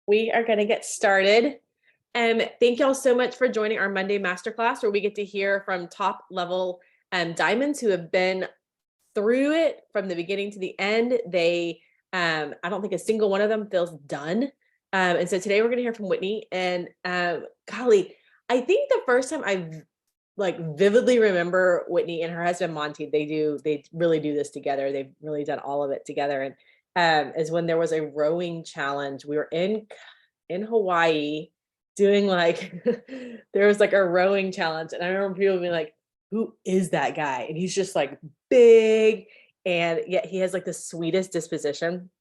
We are going to get started. Thank y'all so much for joining our Monday Masterclass, where we get to hear from top level diamonds who have been through it from the beginning to the end. I don't think a single one of them feels done. And so today we're going to hear from Whitney. And golly, I think the first time I vividly remember Whitney and her husband Monty, they really do this together. They've really done all of it together. And is when there was a rowing challenge. We were in Hawaii doing there was a rowing challenge, and I remember people being like, "Who is that guy?" And he's just big, and yet he has the sweetest disposition.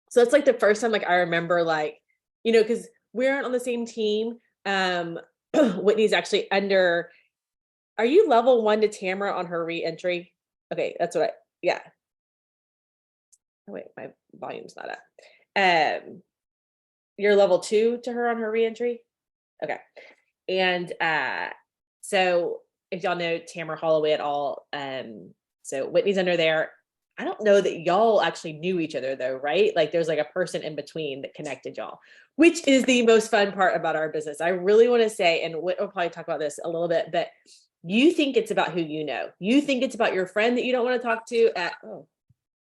So it's the first time I remember because we aren't on the same team. Whitney's actually under. Are you level 1 to Tamara on her re-entry? Okay, that's what yeah. Oh, wait, my volume's not up. You're level 2 to her on her reentry? Okay. And so if y'all know Tamara Holloway at all, so Whitney's under there. I don't know that y'all actually knew each other though, right? There's a person in between that connected y'all, which is the most fun part about our business. I really want to say, and we'll probably talk about this a little bit, but you think it's about who you know. You think it's about your friend that you don't want to talk to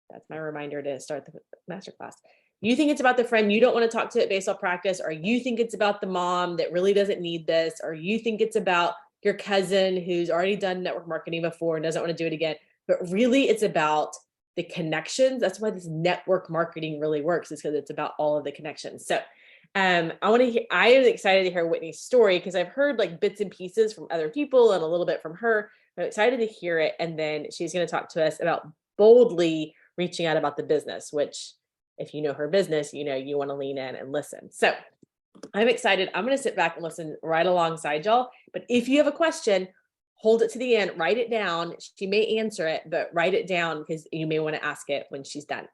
that's my reminder to start the masterclass. You think it's about the friend you don't want to talk to at baseball practice, or you think it's about the mom that really doesn't need this, or you think it's about your cousin who's already done network marketing before and doesn't want to do it again. But really, it's about the connections. That's why this network marketing really works, is because it's about all of the connections. So I am excited to hear Whitney's story, because I've heard bits and pieces from other people and a little bit from her. I'm excited to hear it. And then she's going to talk to us about boldly reaching out about the business, which if you know her business, you want to lean in and listen. So I'm excited. I'm going to sit back and listen right alongside y'all. But if you have a question, hold it to the end, write it down. She may answer it, but write it down because you may want to ask it when she's done.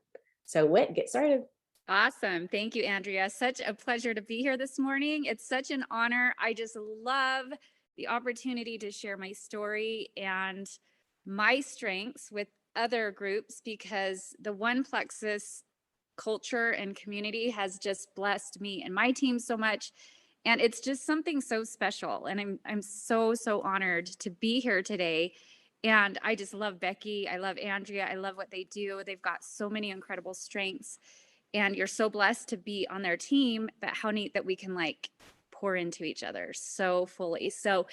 So Whit, get started. Awesome. Thank you, Andrea. Such a pleasure to be here this morning. It's such an honor. I just love the opportunity to share my story and my strengths with other groups, because the One Plexus culture and community has just blessed me and my team so much. And it's just something so special. And I'm so honored to be here today. And I just love Becky. I love Andrea. I love what they do. They've got so many incredible strengths. And you're so blessed to be on their team, but how neat that we can pour into each other so fully. So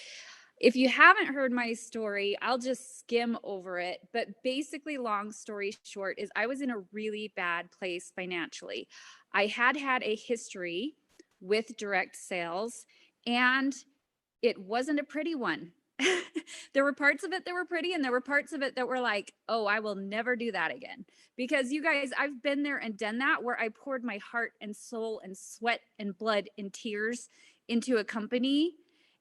if you haven't heard my story, I'll just skim over it. But basically, long story short, is I was in a really bad place financially. I had a history with direct sales, and it wasn't a pretty one. There were parts of it that were pretty, and there were parts of it that were oh, I will never do that again. Because you guys, I've been there and done that, where I poured my heart and soul and sweat and blood and tears into a company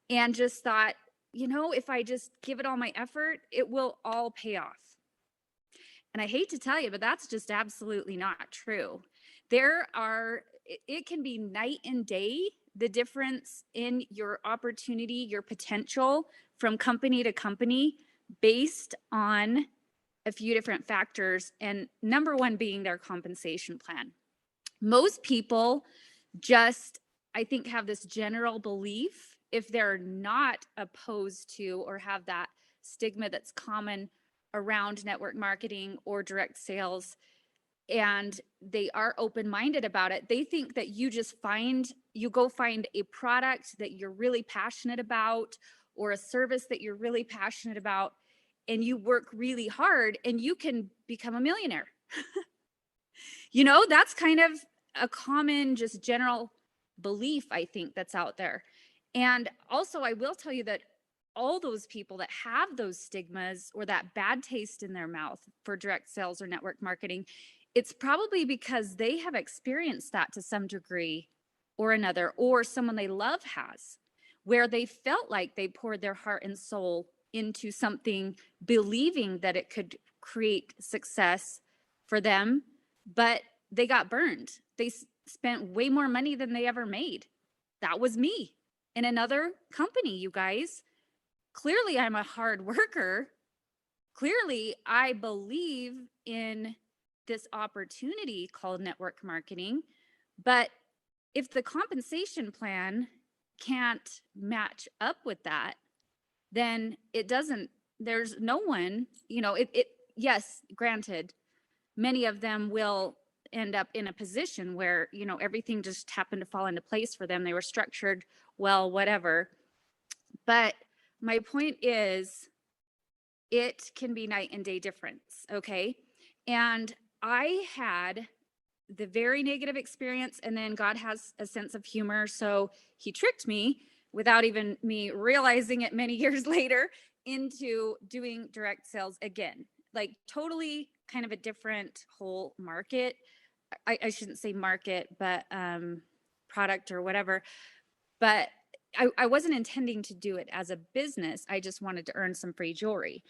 and just thought, if I just give it all my effort, it will all pay off. And I hate to tell you, but that's just absolutely not true. It can be night and day, the difference in your opportunity, your potential from company to company, based on a few different factors. And number one being their compensation plan. Most people just, I think, have this general belief, if they're not opposed to or have that stigma that's common around network marketing or direct sales, and they are open-minded about it, they think that you go find a product that you're really passionate about, or a service that you're really passionate about, and you work really hard and you can become a millionaire. That's kind of a common, just general belief, I think, that's out there. And also, I will tell you that all those people that have those stigmas or that bad taste in their mouth for direct sales or network marketing, it's probably because they have experienced that to some degree or another, or someone they love has, where they felt like they poured their heart and soul into something, believing that it could create success for them, but they got burned. They spent way more money than they ever made. That was me in another company, you guys. Clearly, I'm a hard worker. Clearly, I believe in this opportunity called network marketing, but if the compensation plan can't match up with that, then it doesn't, there's no one, yes, granted, many of them will end up in a position where, everything just happened to fall into place for them. They were structured well, whatever. But my point is, it can be night and day difference. Okay. And I had the very negative experience, and then God has a sense of humor. So he tricked me without even me realizing it many years later into doing direct sales again, like totally kind of a different whole market. I shouldn't say market, but product or whatever. But I wasn't intending to do it as a business. I just wanted to earn some free jewelry.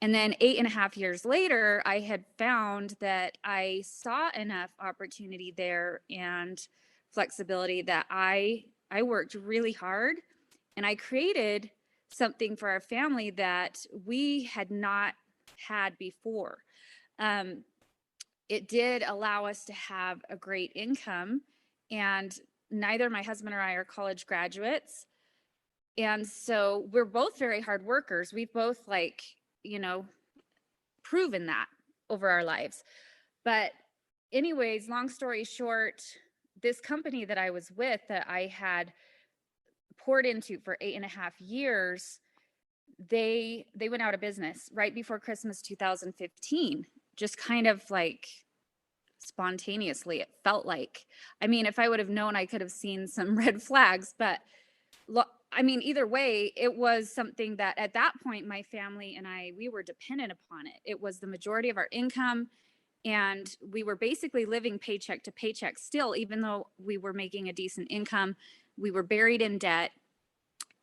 And then 8.5 years later, I had found that I saw enough opportunity there and flexibility that I worked really hard, and I created something for our family that we had not had before. It did allow us to have a great income, and neither my husband or I are college graduates. And so we're both very hard workers. We've both proven that over our lives. But anyways, long story short, this company that I was with, that I had poured into for 8.5 years, they went out of business right before Christmas 2015, just kind of like spontaneously, it felt like. I mean, if I would have known, I could have seen some red flags, but either way, it was something that at that point, my family and we were dependent upon it. It was the majority of our income, and we were basically living paycheck to paycheck still, even though we were making a decent income. We were buried in debt,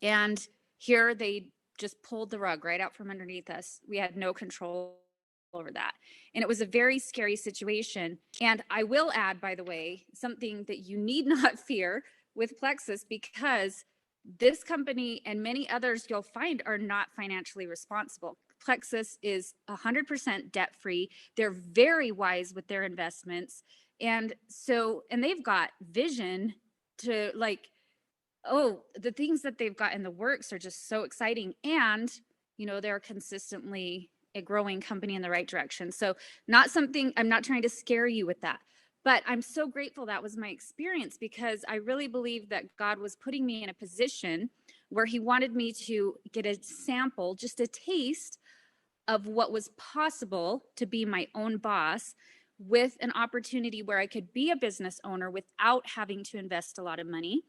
and here they just pulled the rug right out from underneath us. We had no control over that. And it was a very scary situation. And I will add, by the way, something that you need not fear with Plexus, because this company and many others you'll find are not financially responsible. Plexus is 100% debt free. They're very wise with their investments. And they've got vision to the things that they've got in the works are just so exciting. And, they're consistently a growing company in the right direction. So I'm not trying to scare you with that. But I'm so grateful that was my experience, because I really believe that God was putting me in a position where he wanted me to get a sample, just a taste of what was possible to be my own boss, with an opportunity where I could be a business owner without having to invest a lot of money.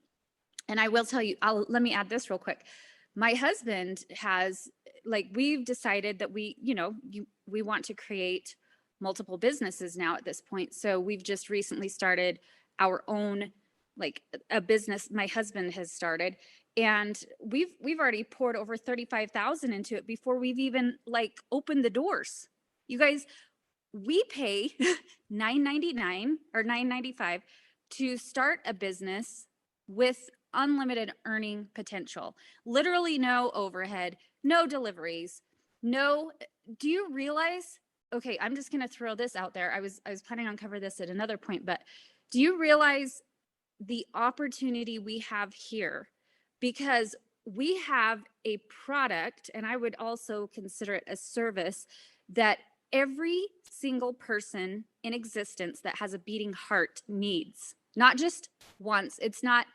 And I will tell you, let me add this real quick. My husband has, we've decided that we want to create multiple businesses now at this point. So we've just recently started our own, a business my husband has started, and we've already poured over $35,000 into it before we've even opened the doors. You guys, we pay $9.99 or $9.95 to start a business with unlimited earning potential. Literally no overhead, no deliveries, no. Do you realize? Okay, I'm just going to throw this out there. I was planning on covering this at another point, but do you realize the opportunity we have here? Because we have a product, and I would also consider it a service, that every single person in existence that has a beating heart needs. Not just once. It's not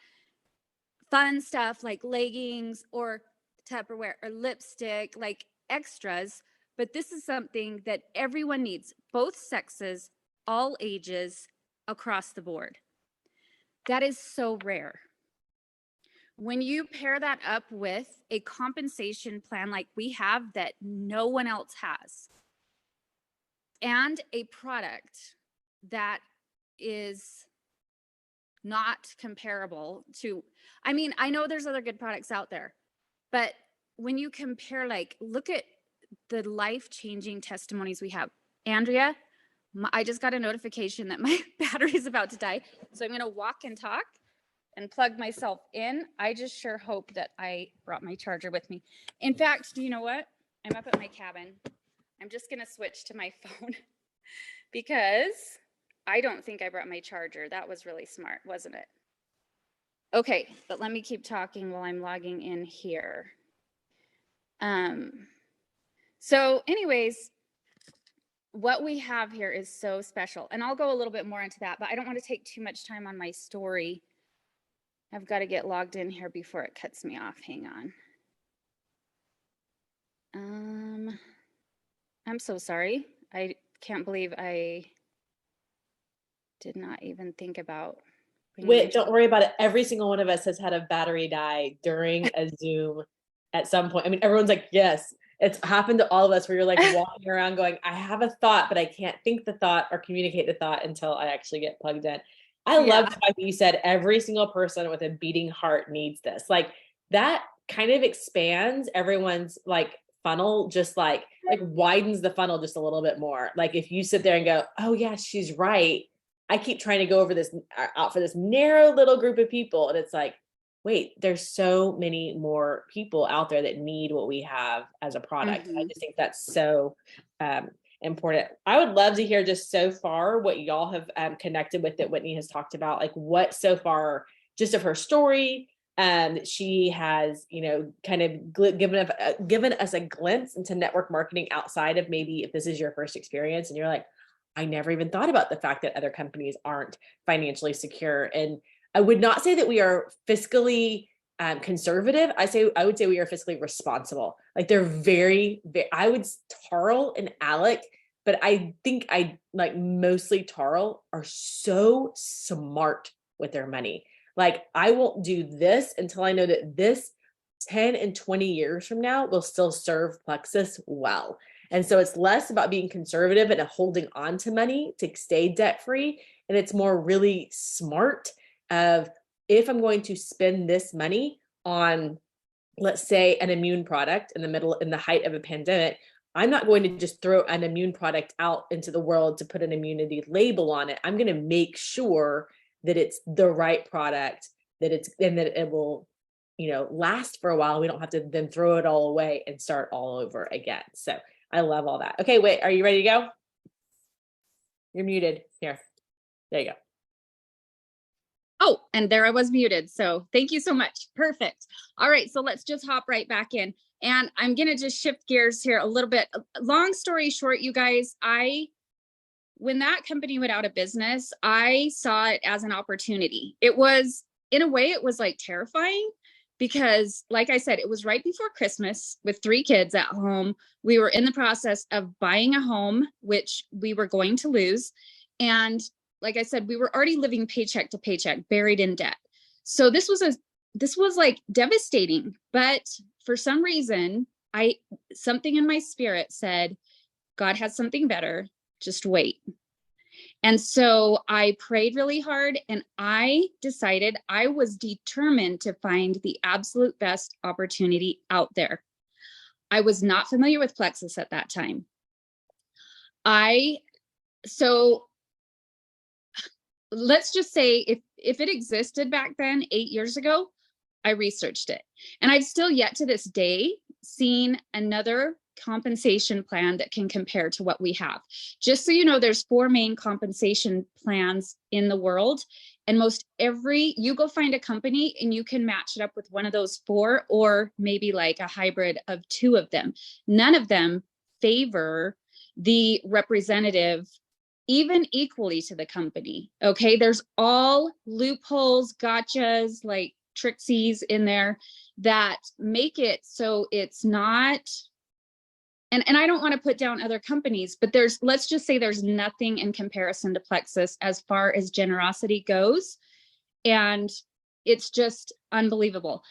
fun stuff like leggings or Tupperware or lipstick, like extras. But this is something that everyone needs, both sexes, all ages, across the board. That is so rare. When you pair that up with a compensation plan like we have that no one else has, and a product that is not comparable to, I know there's other good products out there, but when you compare, look at the life-changing testimonies we have. Andrea, I just got a notification that my battery is about to die. So I'm going to walk and talk and plug myself in. I just sure hope that I brought my charger with me. In fact, do you know what? I'm up at my cabin. I'm just going to switch to my phone because I don't think I brought my charger. That was really smart, wasn't it? Okay, but let me keep talking while I'm logging in here. So anyways, what we have here is so special, and I'll go a little bit more into that, but I don't want to take too much time on my story. I've got to get logged in here before it cuts me off. Hang on. I'm so sorry. I can't believe I did not even think about. Wait, don't worry about it. Every single one of us has had a battery die during a Zoom at some point. I mean, everyone's like, yes, it's happened to all of us where you're like walking around going, I have a thought, but I can't think the thought or communicate the thought until I actually get plugged in. I love the fact that you said every single person with a beating heart needs this. Like that kind of expands everyone's like funnel, just like widens the funnel just a little bit more. Like if you sit there and go, oh yeah, she's right. I keep trying to go over this out for this narrow little group of people. And it's like, wait, there's so many more people out there that need what we have as a product. I just think that's so important. I would love to hear just so far what y'all have connected with that Whitney has talked about, like what so far just of her story. She has, you know, kind of given us a glimpse into network marketing outside of maybe if this is your first experience and you're like, I never even thought about the fact that other companies aren't financially secure. And I would not say that we are fiscally conservative. I would say we are fiscally responsible. Like they're very, I would Tarl and Alec, but I think I like mostly Tarl are so smart with their money. Like I won't do this until I know that this 10 and 20 years from now will still serve Plexus well. And so it's less about being conservative and holding on to money to stay debt free. And it's more really smart of if I'm going to spend this money on, let's say, an immune product in the height of a pandemic, I'm not going to just throw an immune product out into the world to put an immunity label on it. I'm going to make sure that it's the right product, that it will, you know, last for a while. We don't have to then throw it all away and start all over again. So I love all that. Okay, wait, are you ready to go? You're muted. Here, there you go. Oh, and there I was muted. So thank you so much. Perfect. All right, so let's just hop right back in. And I'm going to just shift gears here a little bit. Long story short, you guys, when that company went out of business, I saw it as an opportunity. It was, in a way, it was like terrifying because, like I said, it was right before Christmas with 3 kids at home. We were in the process of buying a home, which we were going to lose. And like I said, we were already living paycheck to paycheck, buried in debt. So this was like devastating. But for some reason, something in my spirit said, God has something better. Just wait. And so I prayed really hard and I decided I was determined to find the absolute best opportunity out there. I was not familiar with Plexus at that time. So let's just say if it existed back then, 8 years ago, I researched it. And I've still yet to this day seen another compensation plan that can compare to what we have. Just so you know, there's 4 main compensation plans in the world. And you go find a company and you can match it up with one of those 4 or maybe like a hybrid of 2 of them. None of them favor the representative even equally to the company. Okay. There's all loopholes, gotchas, like tricksies in there that make it so it's not, and I don't want to put down other companies, but let's just say there's nothing in comparison to Plexus as far as generosity goes. And it's just unbelievable.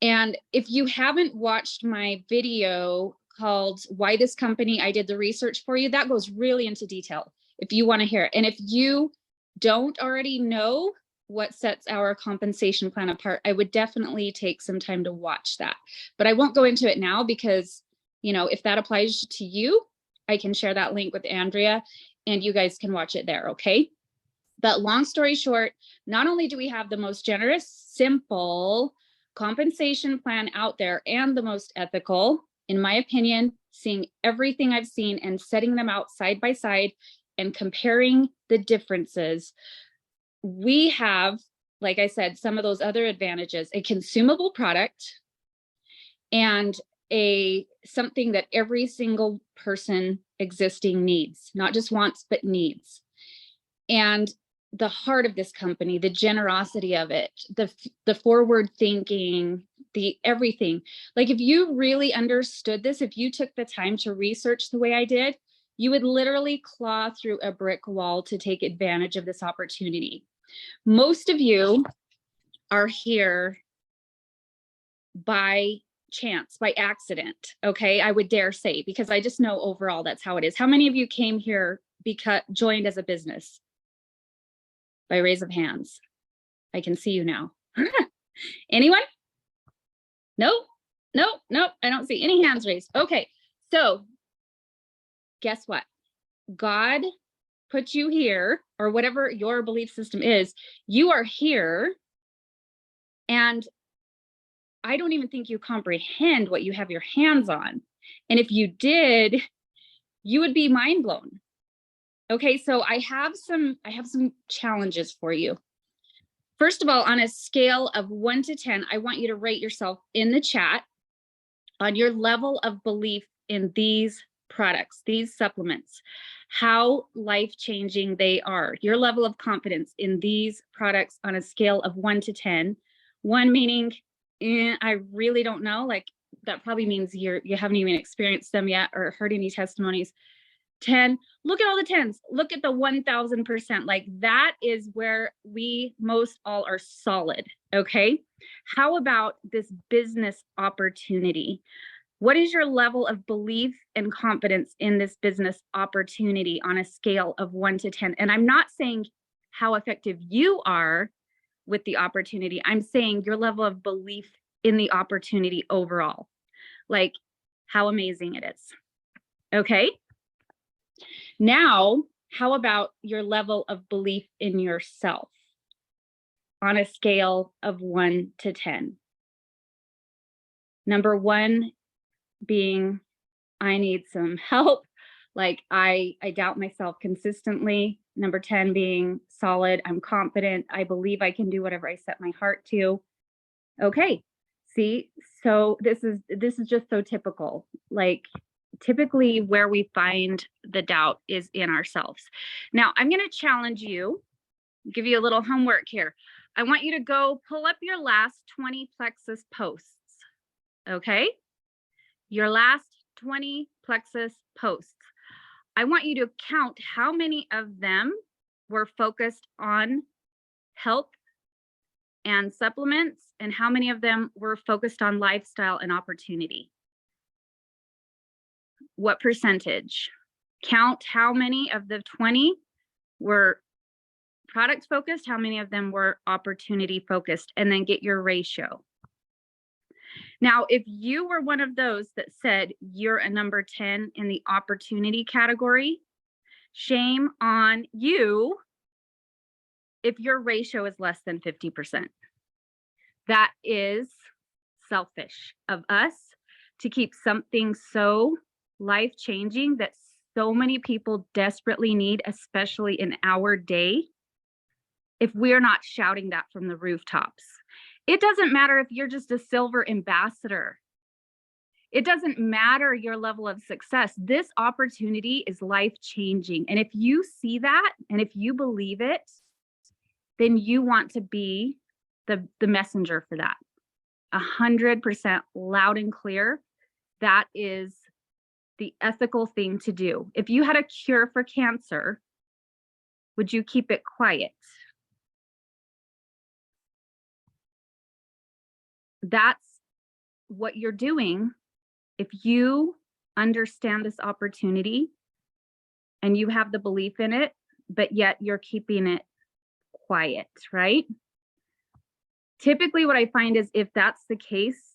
And if you haven't watched my video called Why This Company, I Did the Research For You, that goes really into detail if you want to hear it. And if you don't already know what sets our compensation plan apart, I would definitely take some time to watch that. But I won't go into it now because, you know, if that applies to you, I can share that link with Andrea and you guys can watch it there, okay? But long story short, not only do we have the most generous, simple compensation plan out there and the most ethical, in my opinion, seeing everything I've seen and setting them out side by side and comparing the differences, we have like I said, some of those other advantages, a consumable product and something that every single person existing needs, not just wants, but needs. And the heart of this company, the generosity of it, the forward thinking, the everything. Like if you really understood this, if you took the time to research the way I did, you would literally claw through a brick wall to take advantage of this opportunity. Most of you are here by chance, by accident, okay? I would dare say, because I just know overall that's how it is. How many of you came here because joined as a business? By raise of hands. I can see you now. Anyone? Nope. I don't see any hands raised. Okay. So guess what? God put you here, or whatever your belief system is, you are here. And I don't even think you comprehend what you have your hands on. And if you did, you would be mind blown. Okay, so I have some challenges for you. First of all, on a scale of 1 to 10, I want you to rate yourself in the chat on your level of belief in these products, these supplements, how life-changing they are, your level of confidence in these products on a scale of 1 to 10. 1 meaning, I really don't know, like that probably means you haven't even experienced them yet or heard any testimonies. 10, look at all the 10s, look at the 1000%. Like that is where we most all are solid. Okay. How about this business opportunity? What is your level of belief and confidence in this business opportunity on a scale of 1 to 10? And I'm not saying how effective you are with the opportunity. I'm saying your level of belief in the opportunity overall, like how amazing it is. Okay. Now, how about your level of belief in yourself on a scale of 1 to 10? Number 1 being, I need some help. Like I doubt myself consistently. Number 10 being solid. I'm confident. I believe I can do whatever I set my heart to. Okay. See, so this is just so typical. Like typically where we find the doubt is in ourselves. Now I'm going to challenge you, give you a little homework here. I want you to go pull up your last 20 Plexus posts. Okay. Your last 20 Plexus posts. I want you to count how many of them were focused on health and supplements and how many of them were focused on lifestyle and opportunity. What percentage? Count how many of the 20 were product focused, how many of them were opportunity focused, and then get your ratio. Now, if you were one of those that said you're a number 10 in the opportunity category, shame on you if your ratio is less than 50%. That is selfish of us to keep something so life-changing that so many people desperately need, especially in our day, if we're not shouting that from the rooftops. It doesn't matter if you're just a silver ambassador. It doesn't matter your level of success. This opportunity is life-changing. And if you see that, and if you believe it, then you want to be the messenger for that. 100% loud and clear. That is the ethical thing to do. If you had a cure for cancer, would you keep it quiet? That's what you're doing. If you understand this opportunity and you have the belief in it, but yet you're keeping it quiet, right? Typically what I find is if that's the case,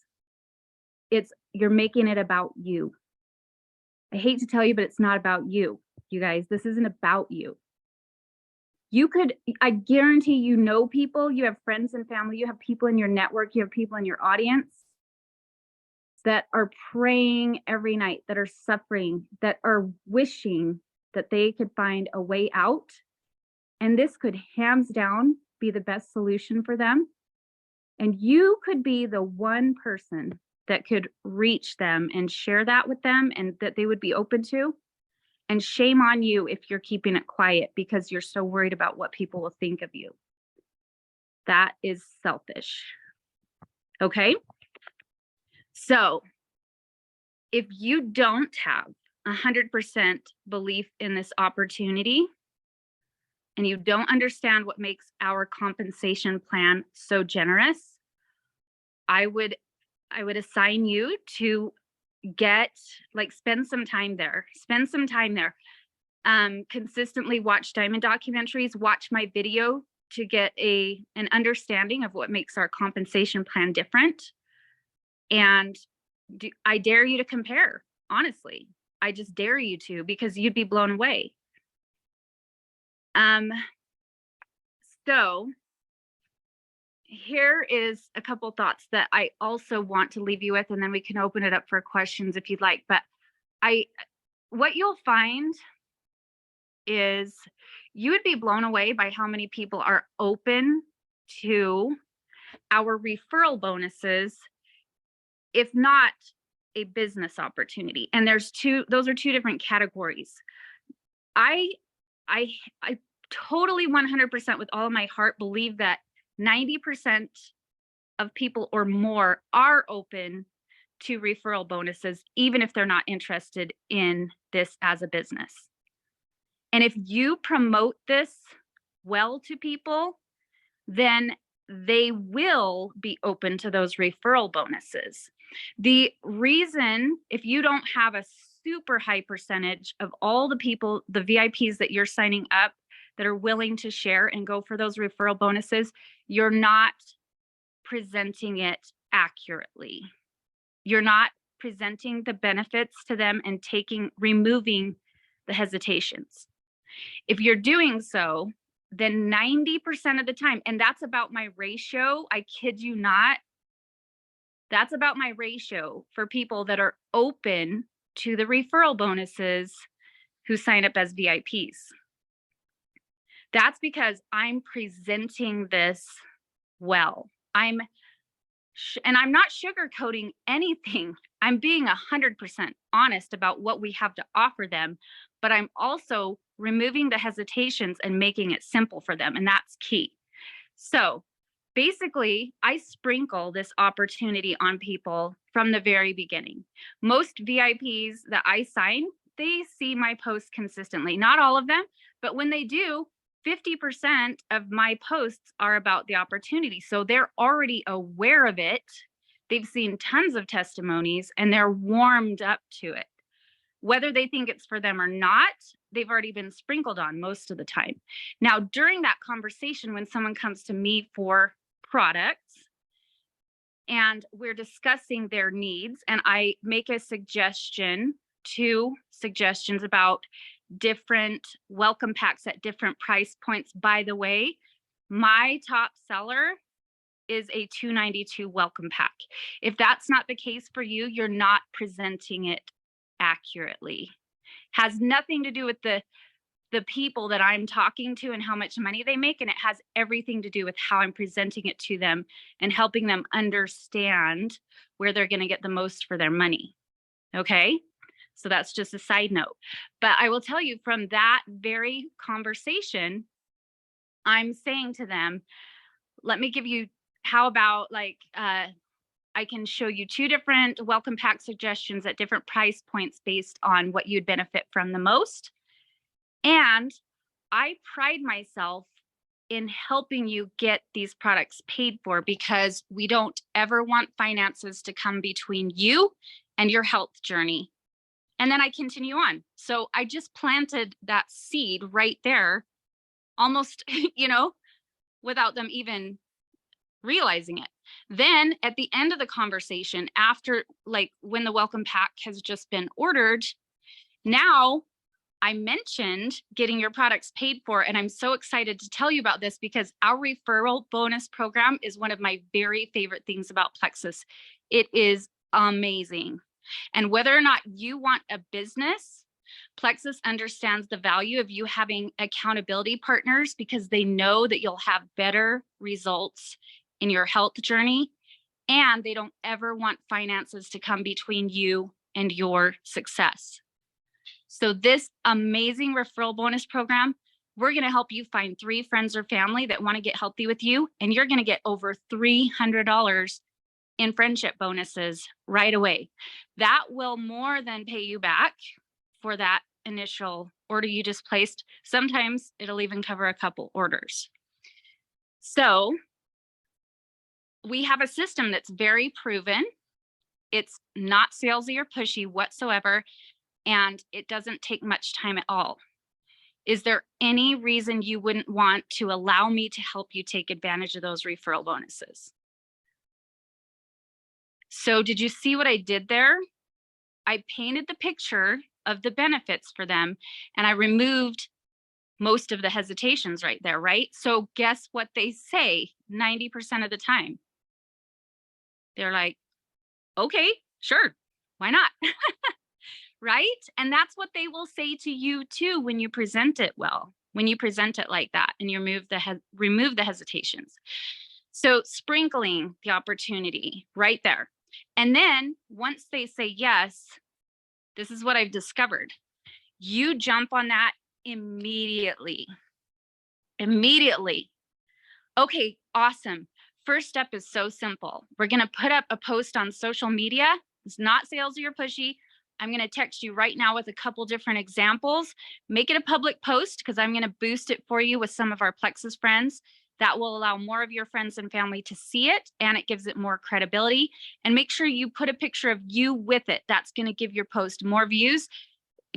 you're making it about you. I hate to tell you, but it's not about you. You guys, this isn't about you. I guarantee you know people, you have friends and family, you have people in your network, you have people in your audience that are praying every night, that are suffering, that are wishing that they could find a way out. And this could hands down be the best solution for them. And you could be the one person that could reach them and share that with them and that they would be open to. And shame on you if you're keeping it quiet because you're so worried about what people will think of you. That is selfish. Okay? So if you don't have 100% belief in this opportunity and you don't understand what makes our compensation plan so generous, I would assign you to spend some time there. Consistently watch diamond documentaries, watch my video to get an understanding of what makes our compensation plan different. And I dare you to compare, honestly. I just dare you to, because you'd be blown away. So here is a couple thoughts that I also want to leave you with, and then we can open it up for questions if you'd like. But what you'll find is you would be blown away by how many people are open to our referral bonuses, if not a business opportunity. And those are two different categories. I totally 100% with all of my heart believe that 90% of people or more are open to referral bonuses, even if they're not interested in this as a business. And if you promote this well to people, then they will be open to those referral bonuses. The reason, if you don't have a super high percentage of all the people, the VIPs that you're signing up that are willing to share and go for those referral bonuses, you're not presenting it accurately. You're not presenting the benefits to them and removing the hesitations. If you're doing so, then 90% of the time, and that's about my ratio, I kid you not, that's about my ratio for people that are open to the referral bonuses who sign up as VIPs. That's because I'm presenting this well. I'm not sugarcoating anything. I'm being 100% honest about what we have to offer them, but I'm also removing the hesitations and making it simple for them. And that's key. So basically, I sprinkle this opportunity on people from the very beginning. Most VIPs that I sign, they see my posts consistently. Not all of them, but when they do, 50% of my posts are about the opportunity. So they're already aware of it. They've seen tons of testimonies and they're warmed up to it. Whether they think it's for them or not, they've already been sprinkled on most of the time. Now, during that conversation, when someone comes to me for products and we're discussing their needs, and I make a suggestion, 2 suggestions about different welcome packs at different price points. By the way, my top seller is a $292 welcome pack. If that's not the case for you, you're not presenting it accurately. Has nothing to do with the people that I'm talking to and how much money they make, and it has everything to do with how I'm presenting it to them and helping them understand where they're going to get the most for their money. Okay? So that's just a side note. But I will tell you, from that very conversation, I'm saying to them, let me give you, how about I can show you 2 different welcome pack suggestions at different price points based on what you'd benefit from the most. And I pride myself in helping you get these products paid for, because we don't ever want finances to come between you and your health journey. And then I continue on. So I just planted that seed right there, almost, without them even realizing it. Then at the end of the conversation, after when the welcome pack has just been ordered, now I mentioned getting your products paid for. And I'm so excited to tell you about this, because our referral bonus program is one of my very favorite things about Plexus. It is amazing. And whether or not you want a business Plexus understands the value of you having accountability partners because they know that you'll have better results in your health journey, and they don't ever want finances to come between you and your success. So this amazing referral bonus program, we're going to help you find 3 friends or family that want to get healthy with you, and you're going to get over $300 in friendship bonuses right away. That will more than pay you back for that initial order you just placed. Sometimes it'll even cover a couple orders. So we have a system that's very proven. It's not salesy or pushy whatsoever, and it doesn't take much time at all. Is there any reason you wouldn't want to allow me to help you take advantage of those referral bonuses? So did you see what I did there? I painted the picture of the benefits for them, and I removed most of the hesitations right there, right? So guess what they say 90% of the time? They're like, okay, sure, why not? Right? And that's what they will say to you too when you present it well, when you present it like that and you remove the hesitations. So sprinkling the opportunity right there. And then once they say yes, this is what I've discovered. You jump on that immediately. Immediately. Okay, awesome. First step is so simple. We're going to put up a post on social media. It's not salesy or pushy. I'm going to text you right now with a couple different examples. Make it a public post because I'm going to boost it for you with some of our Plexus friends. That will allow more of your friends and family to see it, and it gives it more credibility. And make sure you put a picture of you with it. That's going to give your post more views.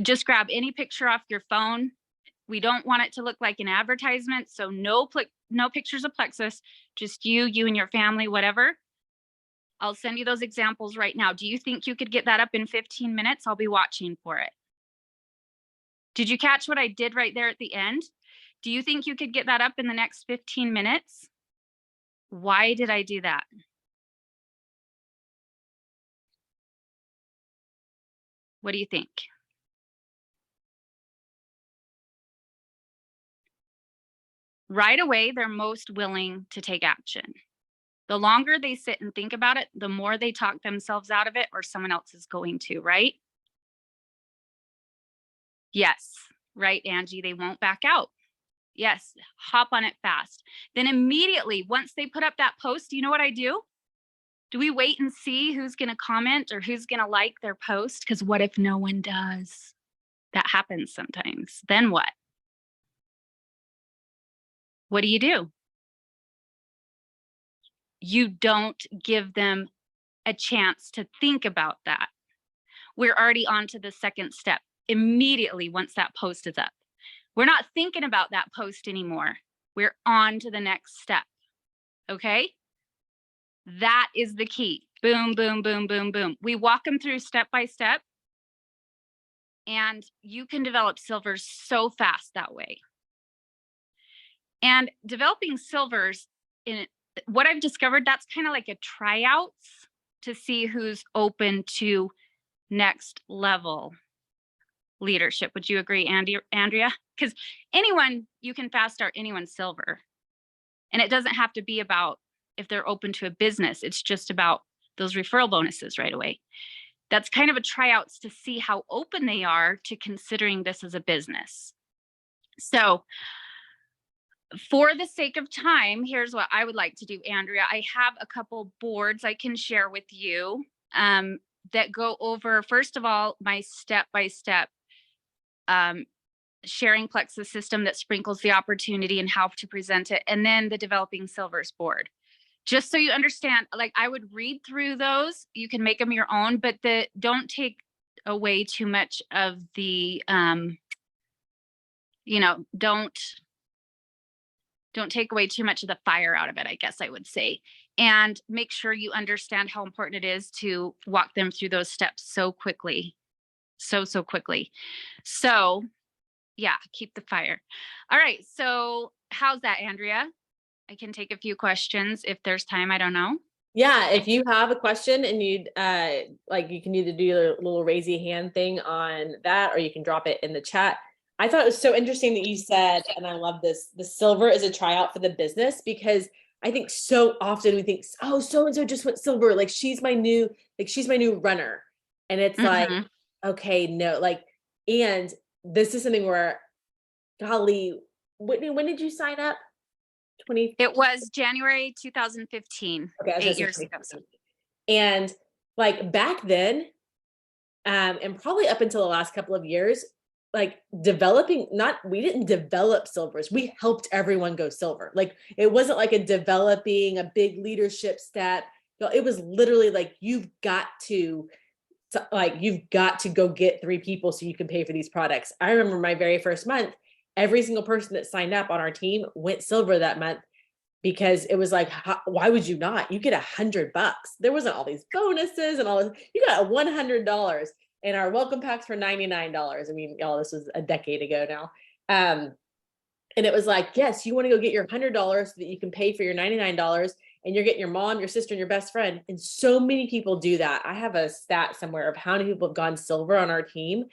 Just grab any picture off your phone. We don't want it to look like an advertisement, so no pictures of Plexus, just you and your family, whatever. I'll send you those examples right now. Do you think you could get that up in 15 minutes? I'll be watching for it. Did you catch what I did right there at the end? Do you think you could get that up in the next 15 minutes? Why did I do that? What do you think? Right away, they're most willing to take action. The longer they sit and think about it, the more they talk themselves out of it or someone else is going to, right? Yes, right, Angie, they won't back out. Yes, hop on it fast. Then immediately, once they put up that post, you know what I do? Do we wait and see who's going to comment or who's going to like their post? Because what if no one does? That happens sometimes. Then what? What do? You don't give them a chance to think about that. We're already on to the second step immediately once that post is up. We're not thinking about that post anymore. We're on to the next step. Okay? That is the key. Boom, boom, boom, boom, boom. We walk them through step by step, and you can develop silvers so fast that way. And developing silvers, in what I've discovered, that's kind of like a tryouts to see who's open to next level leadership. Would you agree, Andrea? Because you can fast start anyone's silver. And it doesn't have to be about if they're open to a business. It's just about those referral bonuses right away. That's kind of a tryouts to see how open they are to considering this as a business. So for the sake of time, here's what I would like to do, Andrea. I have a couple boards I can share with you that go over, first of all, my step-by-step sharing Plexus system that sprinkles the opportunity and how to present it, and then the developing silvers board. Just so you understand, like I would read through those, you can make them your own, but don't take away too much of the, don't take away too much of the fire out of it, I guess I would say. And make sure you understand how important it is to walk them through those steps so quickly. So quickly. So yeah, keep the fire. All right. So how's that, Andrea? I can take a few questions if there's time. I don't know. Yeah, if you have a question and you'd like, you can either do your little raise your hand thing on that, or you can drop it in the chat. I thought it was so interesting that you said, and I love this, the silver is a tryout for the business, because I think so often we think, oh, so and so just went silver, like she's my new runner. And it's like, Mhm. okay, no, like, and this is something where, golly, Whitney, when did you sign up? 20, It was January 2015, okay, I was gonna 8 say years ago. So 2015. And like back then, and probably up until the last couple of years, like developing, not, we didn't develop silvers, we helped everyone go silver. Like it wasn't like a developing a big leadership step. No, it was literally like, you've got to go get 3 people so you can pay for these products. I remember my very first month, every single person that signed up on our team went silver that month, because it was like, why would you not? You get $100. There wasn't all these bonuses and all this. You got $100, and our welcome packs for $99. I mean, y'all, this was a decade ago now. And it was like, yes, you want to go get your $100 so that you can pay for your $99, and you're getting your mom, your sister, and your best friend. And so many people do that. I have a stat somewhere of how many people have gone silver on our team.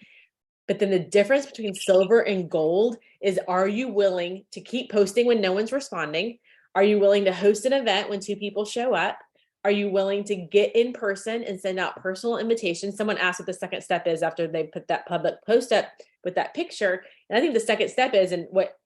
But then the difference between silver and gold is, are you willing to keep posting when no one's responding? Are you willing to host an event when 2 people show up? Are you willing to get in person and send out personal invitations? Someone asked what the second step is after they put that public post up with that picture. And I think the second step is, and what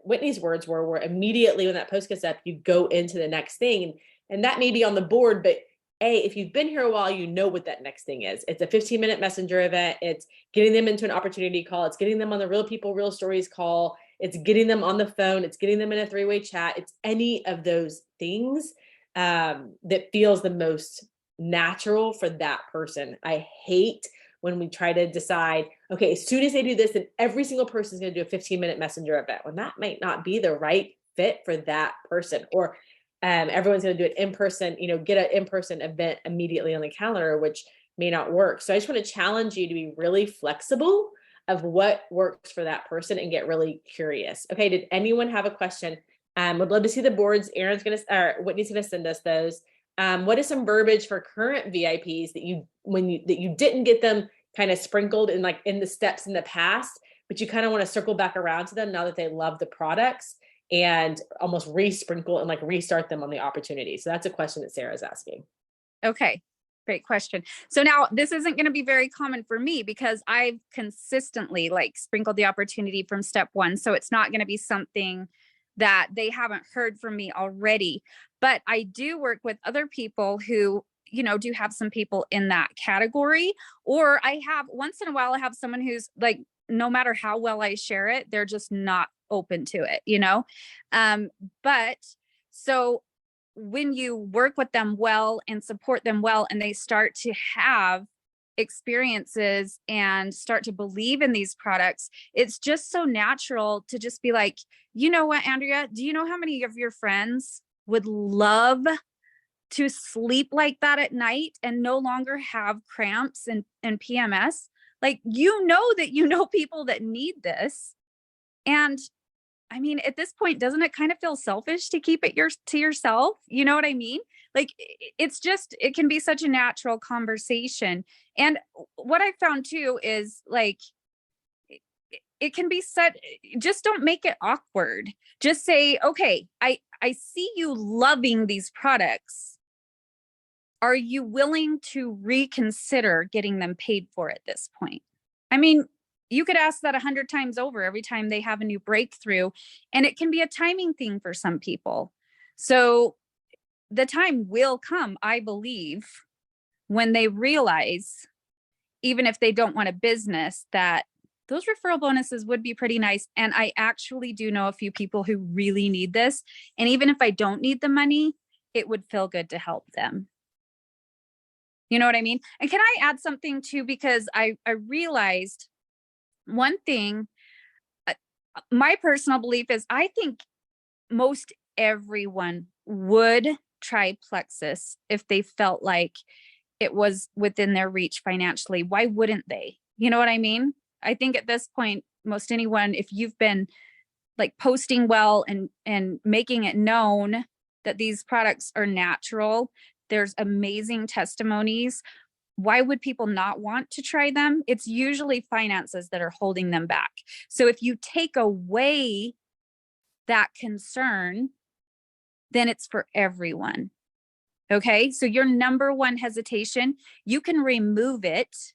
Whitney's words were immediately when that post gets up, you go into the next thing. And that may be on the board, but if you've been here a while, you know what that next thing is. It's a 15-minute messenger event. It's getting them into an opportunity call. It's getting them on the Real People, Real Stories call. It's getting them on the phone. It's getting them in a 3-way chat. It's any of those things that feels the most natural for that person. I hate when we try to decide, okay, as soon as they do this, then every single person is going to do a 15-minute messenger event, when that might not be the right fit for that person. Or everyone's going to do it in person, get an in-person event immediately on the calendar, which may not work. So I just want to challenge you to be really flexible of what works for that person and get really curious. Okay, did anyone have a question? Would love to see the boards. Whitney's going to send us those. What is some verbiage for current VIPs that you didn't get them kind of sprinkled in, like in the steps in the past, but you kind of want to circle back around to them now that they love the products, and almost re-sprinkle and like restart them on the opportunity? So that's a question that Sarah's asking. Okay, great question. So now this isn't going to be very common for me, because I've consistently like sprinkled the opportunity from step 1. So it's not going to be something that they haven't heard from me already. But I do work with other people who, do have some people in that category. Or I have, once in a while, I have someone who's like, no matter how well I share it, they're just not open to it. But so when you work with them well and support them well, and they start to have experiences and start to believe in these products, it's just so natural to just be like, you know what, Andrea, do you know how many of your friends would love to sleep like that at night and no longer have cramps and PMS? Like, that people that need this. And I mean, at this point, doesn't it kind of feel selfish to keep it to yourself? You know what I mean? Like, it can be such a natural conversation. And what I found too is like, it can be just don't make it awkward. Just say, okay, I see you loving these products. Are you willing to reconsider getting them paid for at this point? I mean, you could ask that 100 times over every time they have a new breakthrough, and it can be a timing thing for some people. So the time will come, I believe, when they realize, even if they don't want a business, that those referral bonuses would be pretty nice. And I actually do know a few people who really need this. And even if I don't need the money, it would feel good to help them. You know what I mean? And can I add something too? Because I realized one thing, my personal belief is, I think most everyone would try Plexus if they felt like it was within their reach financially. Why wouldn't they? You know what I mean? I think at this point, most anyone, if you've been like posting well and making it known that these products are natural, There's amazing testimonies. Why would people not want to try them? It's usually finances that are holding them back. So if you take away that concern, then it's for everyone. Okay. So your number one hesitation, you can remove it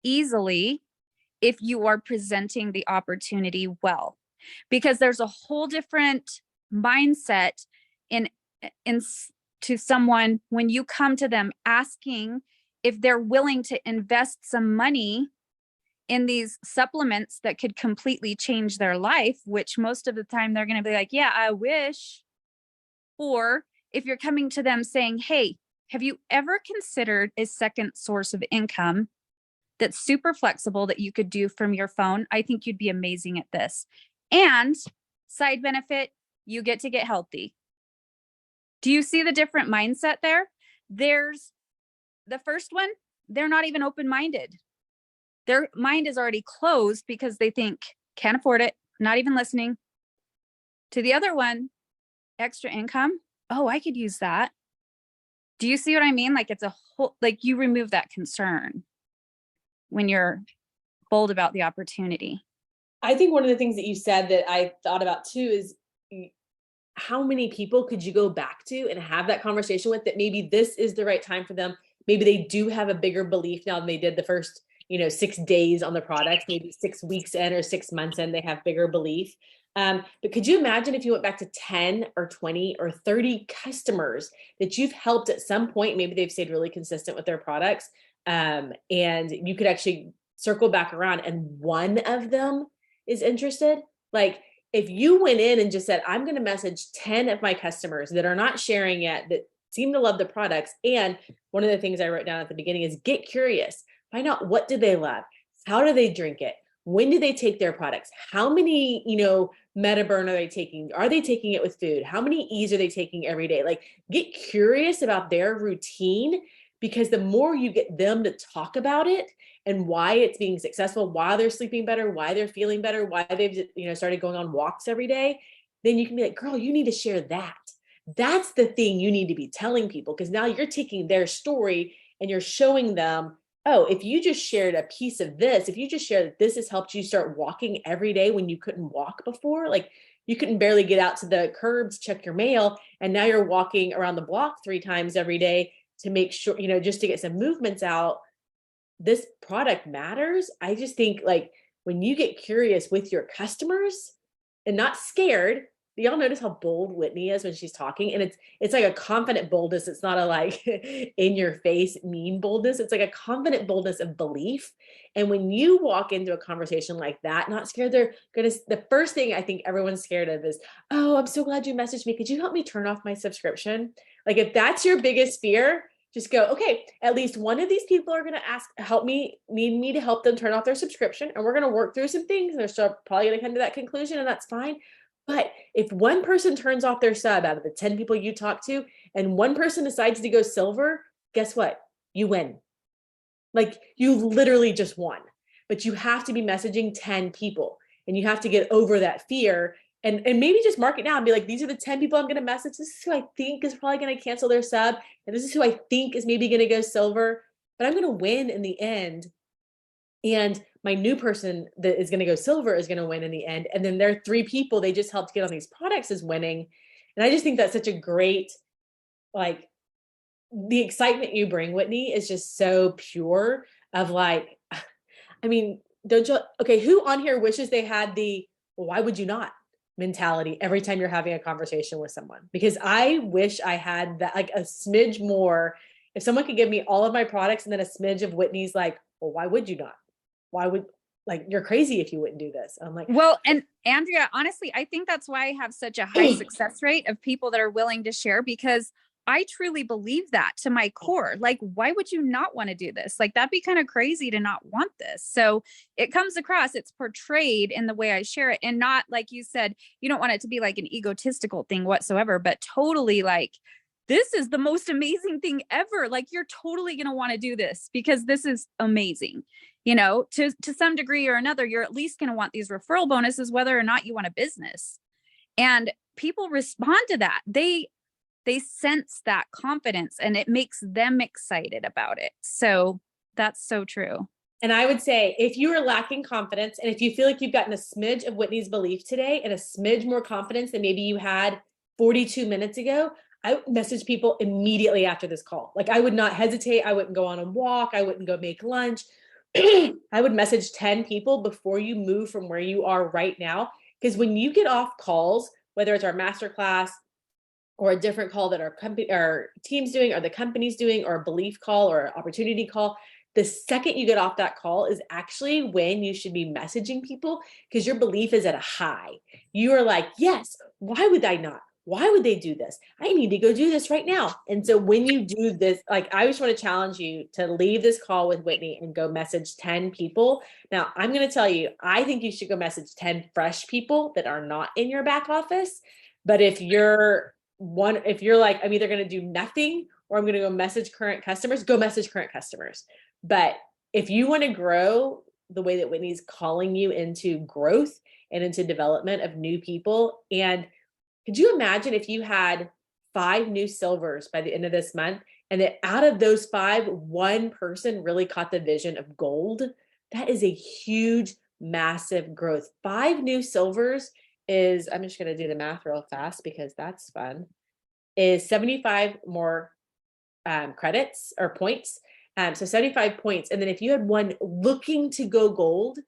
easily if you are presenting the opportunity well, because there's a whole different mindset in to someone when you come to them asking if they're willing to invest some money in these supplements that could completely change their life, which most of the time they're going to be like, yeah, I wish. Or if you're coming to them saying, hey, have you ever considered a second source of income that's super flexible that you could do from your phone? I think you'd be amazing at this. And side benefit, you get to get healthy. Do you see the different mindset there? There's the first one, they're not even open-minded. Their mind is already closed because they think, can't afford it, not even listening. To the other one, extra income. Oh, I could use that. Do you see what I mean? Like it's a whole, like you remove that concern when you're bold about the opportunity. I think one of the things that you said that I thought about too is how many people could you go back to and have that conversation with that maybe this is the right time for them. Maybe they do have a bigger belief now than they did the first, 6 days on the product, maybe 6 weeks in or 6 months in, they have bigger belief. But could you imagine if you went back to 10 or 20 or 30 customers that you've helped at some point, maybe they've stayed really consistent with their products, and you could actually circle back around and one of them is interested? Like if you went in and just said, I'm going to message 10 of my customers that are not sharing yet, that seem to love the products. And one of the things I wrote down at the beginning is get curious, find out what do they love? How do they drink it? When do they take their products? How many, Metaburn are they taking? Are they taking it with food? How many E's are they taking every day? Like get curious about their routine, because the more you get them to talk about it and why it's being successful, why they're sleeping better, why they're feeling better, why they've, started going on walks every day, then you can be like, girl, you need to share that. That's the thing you need to be telling people, because now you're taking their story and you're showing them, oh, if you just shared a piece of this, if you just shared that this has helped you start walking every day when you couldn't walk before, like you couldn't barely get out to the curbs, check your mail, and now you're walking around the block 3 times every day to make sure, just to get some movements out, this product matters. I just think like when you get curious with your customers and not scared, y'all notice how bold Whitney is when she's talking, and it's like a confident boldness. It's not a like in your face mean boldness. It's like a confident boldness of belief. And when you walk into a conversation like that, not scared, the first thing I think everyone's scared of is, oh, I'm so glad you messaged me. Could you help me turn off my subscription? Like if that's your biggest fear, just go, okay, at least one of these people are going to need me to help them turn off their subscription. And we're going to work through some things. And they're still probably going to come to that conclusion, and that's fine. But if one person turns off their sub out of the 10 people you talk to, and one person decides to go silver, guess what? You win. Like you literally just won. But you have to be messaging 10 people, and you have to get over that fear. And maybe just mark it now and be like, these are the 10 people I'm going to message. This is who I think is probably going to cancel their sub. And this is who I think is maybe going to go silver. But I'm going to win in the end. And my new person that is going to go silver is going to win in the end. And then there are 3 people they just helped get on these products is winning. And I just think that's such a great, like, the excitement you bring, Whitney, is just so pure of like, I mean, who on here wishes they had the, well, why would you not mentality every time you're having a conversation with someone? Because I wish I had that, like a smidge more. If someone could give me all of my products and then a smidge of Whitney's like, well, why would you not? Why would, like, you're crazy if you wouldn't do this. I'm like, well, and Andrea, honestly, I think that's why I have such a high success rate of people that are willing to share, because I truly believe that to my core. Like, why would you not want to do this? Like, that'd be kind of crazy to not want this. So it comes across, it's portrayed in the way I share it, and not, like you said, you don't want it to be like an egotistical thing whatsoever, but totally like, this is the most amazing thing ever. Like, you're totally going to want to do this because this is amazing. To some degree or another, you're at least going to want these referral bonuses, whether or not you want a business. And people respond to that. they sense that confidence and it makes them excited about it. So that's so true. And I would say if you are lacking confidence and if you feel like you've gotten a smidge of Whitney's belief today and a smidge more confidence than maybe you had 42 minutes ago, I would message people immediately after this call. Like I would not hesitate. I wouldn't go on a walk. I wouldn't go make lunch. I would message 10 people before you move from where you are right now. Because when you get off calls, whether it's our masterclass or a different call that our company, our team's doing, or the company's doing, or a belief call or an opportunity call, the second you get off that call is actually when you should be messaging people because your belief is at a high. You are like, yes, why would I not? Why would they do this? I need to go do this right now. And so when you do this, like I just want to challenge you to leave this call with Whitney and go message 10 people. Now, I'm going to tell you, I think you should go message 10 fresh people that are not in your back office. But if you're like, I'm either going to do nothing or I'm going to go message current customers, go message current customers. But if you want to grow the way that Whitney's calling you into growth and into development of new people, and could you imagine if you had 5 new silvers by the end of this month, and that out of those 5, one person really caught the vision of gold? That is a huge, massive growth. 5 new silvers is, I'm just going to do the math real fast because that's fun, is 75 more credits or points. So 75 points. And then if you had one looking to go gold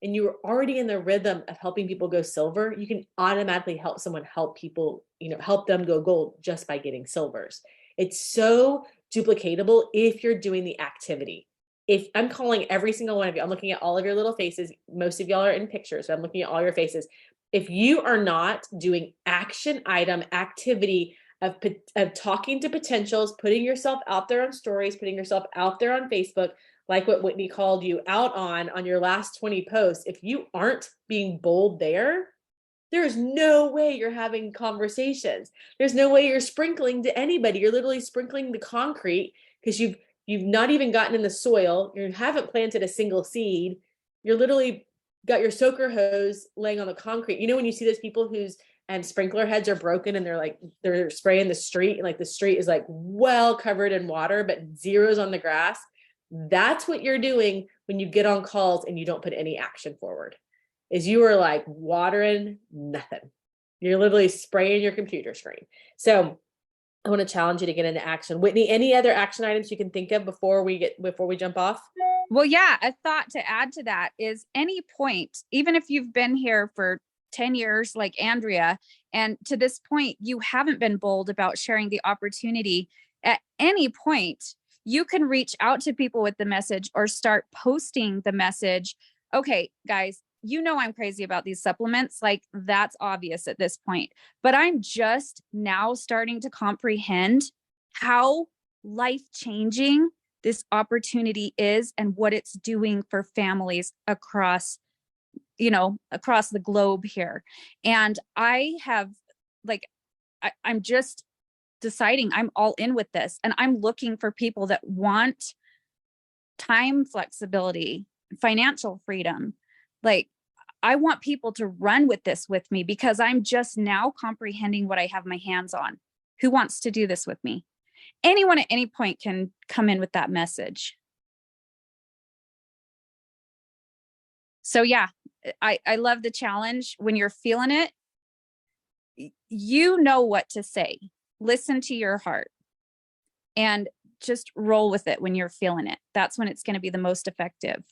and you were already in the rhythm of helping people go silver, you can automatically help someone help people, help them go gold just by getting silvers. It's so duplicatable if you're doing the activity. If I'm calling every single one of you, I'm looking at all of your little faces. Most of y'all are in pictures, so I'm looking at all your faces. If you are not doing action item activity of talking to potentials, putting yourself out there on stories, putting yourself out there on Facebook, like what Whitney called you out on your last 20 posts, if you aren't being bold there is no way you're having conversations. There's no way you're sprinkling to anybody. You're literally sprinkling the concrete because you've not even gotten in the soil. You haven't planted a single seed. You're literally got your soaker hose laying on the concrete. When you see those people whose sprinkler heads are broken and they're spraying the street and like the street is like well covered in water, but zeros on the grass. That's what you're doing when you get on calls and you don't put any action forward, is you are like watering nothing. You're literally spraying your computer screen. So I want to challenge you to get into action. Whitney, any other action items you can think of before we jump off? Well, yeah, a thought to add to that is any point, even if you've been here for 10 years like Andrea, and to this point, you haven't been bold about sharing the opportunity, at any point, you can reach out to people with the message or start posting the message. Okay, guys, I'm crazy about these supplements. Like that's obvious at this point, but I'm just now starting to comprehend how life-changing this opportunity is and what it's doing for families across the globe here. And I have I'm just deciding I'm all in with this, and I'm looking for people that want time flexibility, financial freedom. Like I want people to run with this with me because I'm just now comprehending what I have my hands on. Who wants to do this with me? Anyone at any point can come in with that message. So yeah, I love the challenge. When you're feeling it, you know what to say. Listen to your heart and just roll with it when you're feeling it. That's when it's going to be the most effective.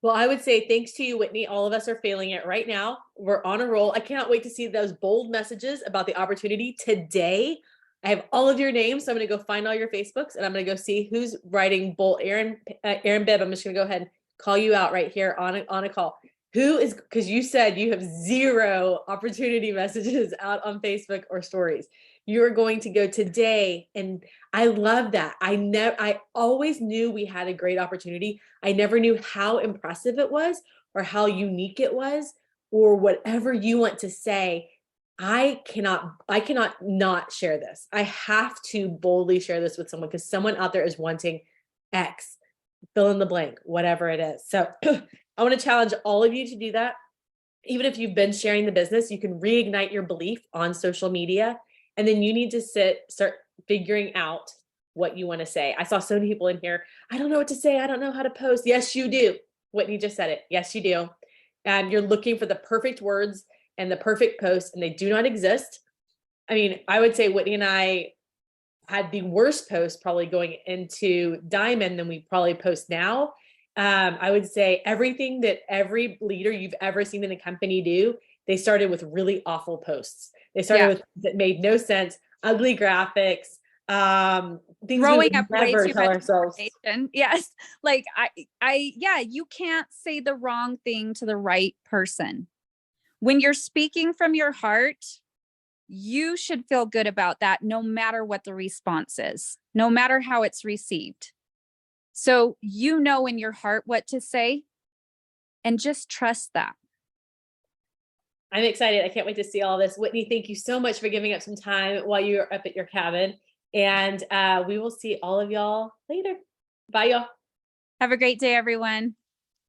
Well, I would say thanks to you, Whitney. All of us are feeling it right now. We're on a roll. I cannot wait to see those bold messages about the opportunity today. I have all of your names, so I'm going to go find all your Facebooks, and I'm going to go see who's writing bold. Aaron Bibb, I'm just going to go ahead and call you out right here on a call. Who is, because you said you have 0 opportunity messages out on Facebook or stories. You're going to go today. And I love that. I always knew we had a great opportunity. I never knew how impressive it was or how unique it was or whatever you want to say. I cannot not share this. I have to boldly share this with someone because someone out there is wanting X, fill in the blank, whatever it is. So I want to challenge all of you to do that. Even if you've been sharing the business, you can reignite your belief on social media And then you need to start figuring out what you want to say. I saw so many people in here. I don't know what to say. I don't know how to post. Yes, you do. Whitney just said it. Yes, you do. And you're looking for the perfect words and the perfect post, and they do not exist. I mean, I would say Whitney and I had the worst post probably going into Diamond than we probably post now. I would say everything that every leader you've ever seen in a company do, they started with really awful posts. They started with that made no sense, ugly graphics, things Throwing we up would way never too tell much ourselves. information. Yes. Like yeah, you can't say the wrong thing to the right person. When you're speaking from your heart, you should feel good about that no matter what the response is, no matter how it's received. So you know in your heart what to say, and just trust that. I'm excited. I can't wait to see all this. Whitney, thank you so much for giving up some time while you're up at your cabin. And we will see all of y'all later. Bye, y'all. Have a great day, everyone.